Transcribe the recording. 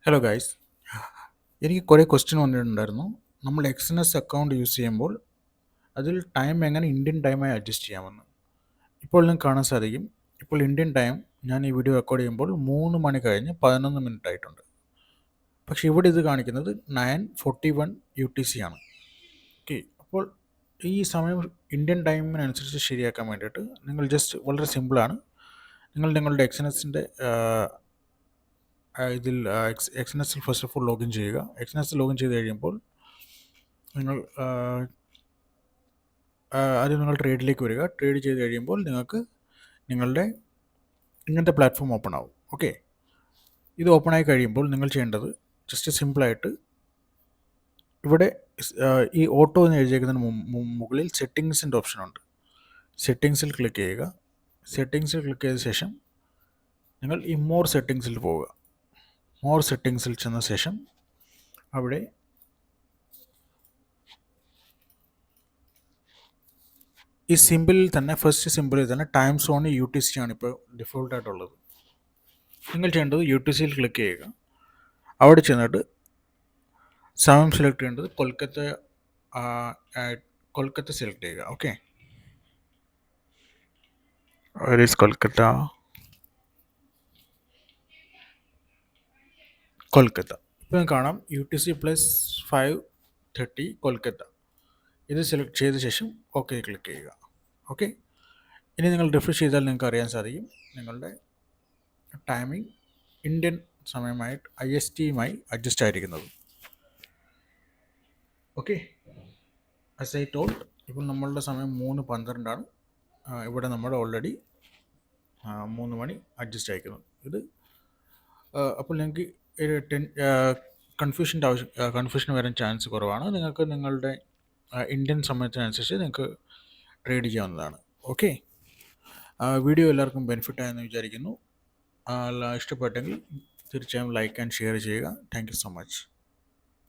Hello guys, എനിക്ക് കുറേ question വന്നിട്ടുണ്ടായിരുന്നു. നമ്മൾ എക്സ്നെസ് അക്കൗണ്ട് യൂസ് ചെയ്യുമ്പോൾ അതിൽ ടൈം എങ്ങനെ ഇന്ത്യൻ ടൈമായി അഡ്ജസ്റ്റ് ചെയ്യാമെന്ന്. ഇപ്പോൾ നിങ്ങൾക്ക് കാണാൻ സാധിക്കും, ഇപ്പോൾ ഇന്ത്യൻ ടൈം ഞാൻ ഈ വീഡിയോ റെക്കോർഡ് ചെയ്യുമ്പോൾ 3 മണി കഴിഞ്ഞ് 11 മിനിറ്റ് ആയിട്ടുണ്ട്. പക്ഷേ ഇവിടെ ഇത് കാണിക്കുന്നത് 9:41 UTC ആണ്. ഓക്കെ, അപ്പോൾ ഈ സമയം ഇന്ത്യൻ ടൈമിനനുസരിച്ച് ശരിയാക്കാൻ വേണ്ടിയിട്ട് നിങ്ങൾ ജസ്റ്റ് വളരെ സിമ്പിളാണ്. നിങ്ങൾ നിങ്ങളുടെ എക്സ്നെസിൻ്റെ ഇതിൽ എക്സ്നെസ്സിൽ ഫസ്റ്റ് ഓഫ് ഓൾ ലോഗിൻ ചെയ്യുക. എക്സ്നെസ്സിൽ ലോഗിൻ ചെയ്ത് കഴിയുമ്പോൾ നിങ്ങൾ ആദ്യം നിങ്ങൾ ട്രേഡിലേക്ക് വരിക. ട്രേഡ് ചെയ്ത് കഴിയുമ്പോൾ നിങ്ങൾക്ക് നിങ്ങളുടെ ഇങ്ങനത്തെ പ്ലാറ്റ്ഫോം ഓപ്പൺ ആവും. ഓക്കെ, ഇത് ഓപ്പൺ ആയി കഴിയുമ്പോൾ നിങ്ങൾ ചെയ്യേണ്ടത് ജസ്റ്റ് സിമ്പിളായിട്ട് ഇവിടെ ഈ ഓട്ടോ എന്ന് എഴുതിയേക്കുന്നതിന് മുകളിൽ സെറ്റിങ്സിൻ്റെ ഓപ്ഷൻ ഉണ്ട്. സെറ്റിങ്സിൽ ക്ലിക്ക് ചെയ്യുക. സെറ്റിങ്സിൽ ക്ലിക്ക് ചെയ്ത ശേഷം നിങ്ങൾ ഈ മോർ സെറ്റിങ്സിൽ പോവുക. മോർ സെറ്റിങ്സിൽ ചെന്ന ശേഷം അവിടെ ഈ സിമ്പിളിൽ തന്നെ ഫസ്റ്റ് സിമ്പിളിൽ തന്നെ ടൈം സോൺ UTC ആണ് ഇപ്പോൾ ഡിഫോൾട്ടായിട്ടുള്ളത്. നിങ്ങൾ ചെയ്യേണ്ടത് UTCയിൽ ക്ലിക്ക് ചെയ്യുക. അവിടെ ചെന്നിട്ട് സമയം സെലക്ട് ചെയ്യേണ്ടത് കൊൽക്കത്ത സെലക്ട് ചെയ്യുക. ഓക്കെ, കൊൽക്കത്ത. ഇപ്പോൾ കാണാം UTC +5:30 കൊൽക്കത്ത. ഇത് സെലക്ട് ചെയ്ത ശേഷം ഓക്കെ ക്ലിക്ക് ചെയ്യുക. ഓക്കെ, ഇനി നിങ്ങൾ റിഫ്രഷ് ചെയ്താൽ നിങ്ങൾക്ക് അറിയാൻ സാധിക്കും നിങ്ങളുടെ ടൈമിംഗ് ഇന്ത്യൻ സമയമായിട്ട് ISTയുമായി അഡ്ജസ്റ്റ് ആയിരിക്കുന്നത്. ഓക്കെ, ആസ് ഐ ടോൾഡ്, ഇപ്പോൾ നമ്മളുടെ സമയം 3:12 ഇവിടെ നമ്മൾ ഓൾറെഡി 3 മണി അഡ്ജസ്റ്റ് ആയിരിക്കുന്നത്. ഇത് അപ്പോൾ നിങ്ങൾക്ക് കൺഫ്യൂഷൻ വരാൻ ചാൻസ് കുറവാണ്. നിങ്ങൾക്ക് നിങ്ങളുടെ ഇന്ത്യൻ സമയത്തിനനുസരിച്ച് നിങ്ങൾക്ക് ട്രേഡ് ചെയ്യാവുന്നതാണ്. ഓക്കെ, വീഡിയോ എല്ലാവർക്കും ബെനിഫിറ്റ് ആയെന്ന് വിചാരിക്കുന്നു. ഇഷ്ടപ്പെട്ടെങ്കിൽ തീർച്ചയായും ലൈക്ക് ആൻഡ് ഷെയർ ചെയ്യുക. Thank you so much.